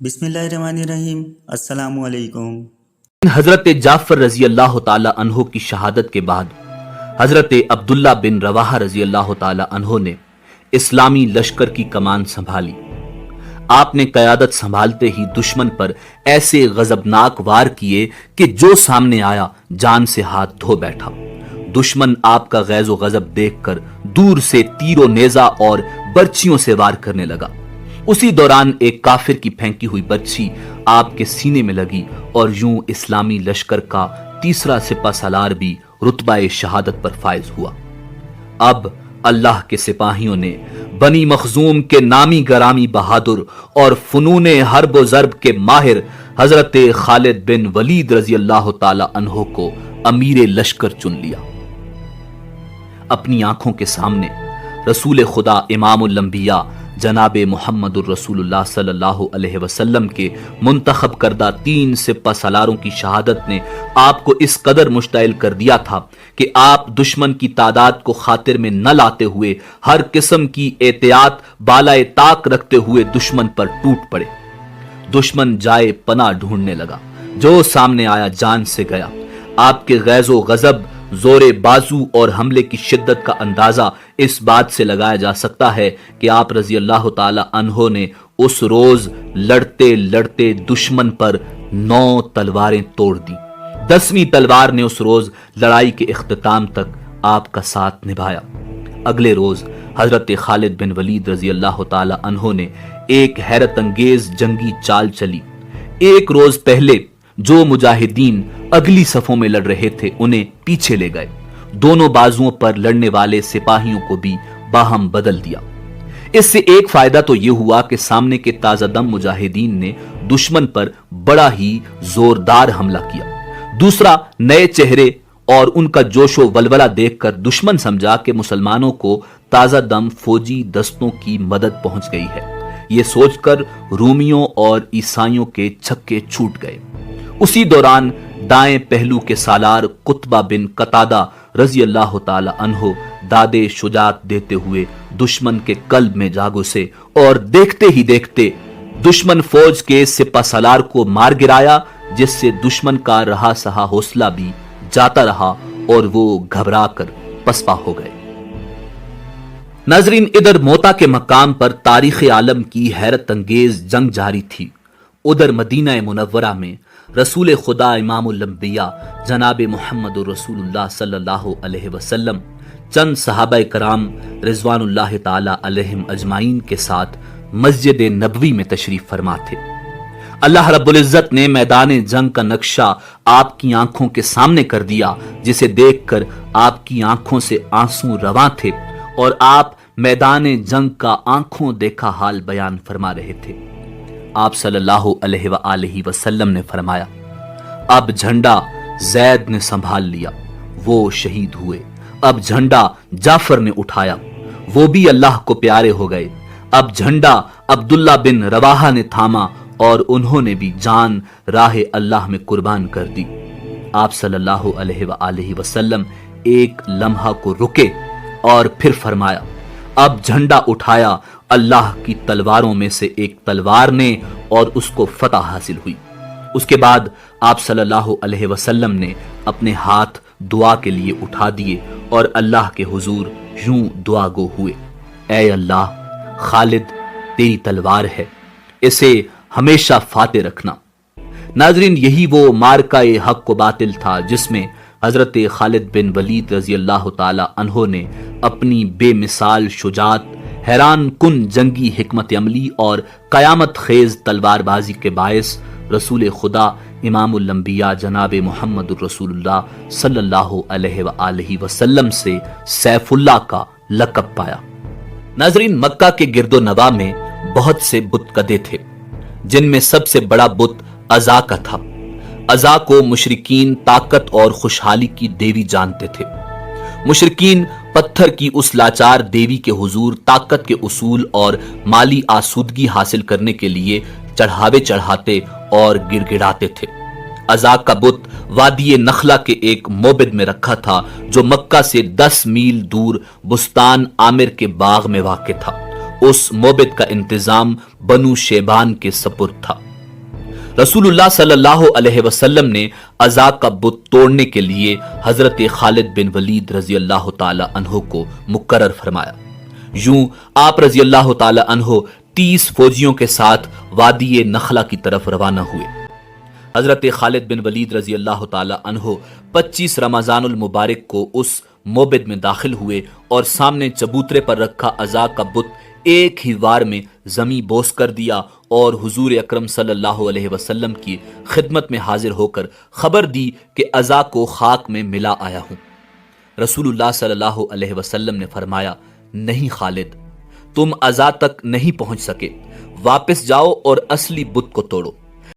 بسم اللہ الرحمن الرحیم۔ السلام علیکم۔ حضرت جعفر رضی اللہ تعالی عنہ کی شہادت کے بعد حضرت عبداللہ بن رواحہ رضی اللہ تعالی عنہ نے اسلامی لشکر کی کمان سنبھالی۔ آپ نے قیادت سنبھالتے ہی دشمن پر ایسے غضبناک وار کیے کہ جو سامنے آیا جان سے ہاتھ دھو بیٹھا۔ دشمن آپ کا غیظ و غضب دیکھ کر دور سے تیر و نیزہ اور برچھیوں سے وار کرنے لگا۔ اسی دوران ایک کافر کی پھینکی ہوئی برچھی آپ کے سینے میں لگی اور یوں اسلامی لشکر کا تیسرا سپہ سالار بھی رتبہ شہادت پر فائز ہوا۔ اب اللہ کے سپاہیوں نے بنی مخزوم کے نامی گرامی بہادر اور فنون حرب و ضرب کے ماہر حضرت خالد بن ولید رضی اللہ تعالی عنہ کو امیر لشکر چن لیا۔ اپنی آنکھوں کے سامنے رسول خدا امام الانبیاء جناب محمد الرسول اللہ صلی اللہ علیہ وسلم کے منتخب کردہ 3 سپہ سالاروں کی شہادت نے آپ کو اس قدر مشتعل کر دیا تھا کہ آپ دشمن کی تعداد کو خاطر میں نہ لاتے ہوئے ہر قسم کی احتیاط بالائے طاق رکھتے ہوئے دشمن پر ٹوٹ پڑے۔ دشمن جائے پناہ ڈھونڈنے لگا، جو سامنے آیا جان سے گیا۔ آپ کے غیظ و غضب، زور بازو اور حملے کی شدت کا اندازہ اس بات سے لگایا جا سکتا ہے کہ آپ رضی اللہ تعالی عنہ نے اس روز لڑتے لڑتے دشمن پر 9 تلواریں توڑ دی۔ 10ویں تلوار نے اس روز لڑائی کے اختتام تک آپ کا ساتھ نبھایا۔ اگلے روز حضرت خالد بن ولید رضی اللہ تعالی عنہ نے ایک حیرت انگیز جنگی چال چلی۔ ایک روز پہلے جو مجاہدین اگلی صفوں میں لڑ رہے تھے انہیں پیچھے لے گئے، دونوں بازوؤں پر لڑنے والے سپاہیوں کو بھی باہم بدل دیا۔ اس سے ایک فائدہ تو یہ ہوا کہ سامنے کے تازہ دم مجاہدین نے دشمن پر بڑا ہی زوردار حملہ کیا۔ دوسرا، نئے چہرے اور ان کا جوش و ولولہ دیکھ کر دشمن سمجھا کہ مسلمانوں کو تازہ دم فوجی دستوں کی مدد پہنچ گئی ہے۔ یہ سوچ کر رومیوں اور عیسائیوں کے چھکے چھوٹ گئے۔ اسی دوران دائیں پہلو کے سالار قطبہ بن قتادہ رضی اللہ تعالی عنہ دادے شجاعت دیتے ہوئے دشمن کے قلب میں جا گھسے اور دیکھتے ہی دیکھتے دشمن فوج کے سپہ سالار کو مار گرایا، جس سے دشمن کا رہا سہا حوصلہ بھی جاتا رہا اور وہ گھبرا کر پسپا ہو گئے۔ ناظرین، ادھر موتا کے مقام پر تاریخ عالم کی حیرت انگیز جنگ جاری تھی، ادھر مدینہ منورہ میں رسول خدا امام الانبیاء جناب محمد الرسول اللہ صلی اللہ علیہ وسلم چند صحابہ کرام رضوان اللہ تعالی علیہم اجمعین کے ساتھ مسجد نبوی میں تشریف فرما تھے۔ اللہ رب العزت نے میدان جنگ کا نقشہ آپ کی آنکھوں کے سامنے کر دیا، جسے دیکھ کر آپ کی آنکھوں سے آنسو رواں تھے اور آپ میدان جنگ کا آنکھوں دیکھا حال بیان فرما رہے تھے۔ آپ صلی اللہ علیہ وآلہ وسلم نے فرمایا، اب جھنڈا زید نے سنبھال لیا، وہ شہید ہوئے۔ اب جھنڈا جعفر نے اٹھایا، وہ بھی اللہ کو پیارے ہو گئے۔ اب جھنڈا عبداللہ بن رواحہ نے تھاما اور انہوں نے بھی جان راہ اللہ میں قربان کر دی۔ آپ صلی اللہ علیہ وآلہ وسلم ایک لمحہ کو رکے اور پھر فرمایا، اب جھنڈا اٹھایا اللہ کی تلواروں میں سے ایک تلوار نے اور اس کو فتح حاصل ہوئی۔ اس کے بعد آپ صلی اللہ علیہ وسلم نے اپنے ہاتھ دعا کے لیے اٹھا دیے اور اللہ کے حضور یوں دعا گو ہوئے، اے اللہ، خالد تیری تلوار ہے، اسے ہمیشہ فاتح رکھنا۔ ناظرین، یہی وہ مارکہ حق و باطل تھا جس میں حضرت خالد بن ولید رضی اللہ تعالی عنہ نے اپنی بے مثال شجاعت، حیران کن جنگی حکمت عملی اور قیامت خیز تلوار بازی کے باعث رسول خدا امام الانبیاء جناب محمد الرسول اللہ صلی اللہ علیہ وآلہ وسلم سے سیف اللہ کا لقب پایا۔ ناظرین، مکہ کے گرد و نواح میں بہت سے بت کدے تھے، جن میں سب سے بڑا بت عزا کا تھا۔ عزا کو مشرکین طاقت اور خوشحالی کی دیوی جانتے تھے۔ مشرکین پتھر کی اس لاچار دیوی کے حضور طاقت کے اصول اور مالی آسودگی حاصل کرنے کے لیے چڑھاوے چڑھاتے اور گڑ گڑاتے تھے۔ عزا کا بت وادی نخلا کے ایک موبد میں رکھا تھا جو مکہ سے 10 میل دور بستان عامر کے باغ میں واقع تھا۔ اس موبد کا انتظام بنو شیبان کے سپرد تھا۔ رسول اللہ صلی اللہ علیہ وسلم نے عزا کا بت توڑنے کے لیے حضرت خالد بن ولید رضی اللہ تعالی عنہ کو مقرر فرمایا۔ یوں آپ رضی اللہ تعالی عنہ 30 فوجیوں کے ساتھ وادی نخلہ کی طرف روانہ ہوئے۔ حضرت خالد بن ولید رضی اللہ تعالی عنہ 25 رمضان المبارک کو اس موبد میں داخل ہوئے اور سامنے چبوترے پر رکھا عزا کا بت ایک ہی وار میں زمیں بوس کر دیا اور حضور اکرم صلی اللہ علیہ وسلم کی خدمت میں حاضر ہو کر خبر دی کہ عزا کو خاک میں ملا آیا ہوں۔ رسول اللہ صلی اللہ علیہ وسلم نے فرمایا، نہیں خالد، تم عزا تک نہیں پہنچ سکے، واپس جاؤ اور اصلی بت کو توڑو۔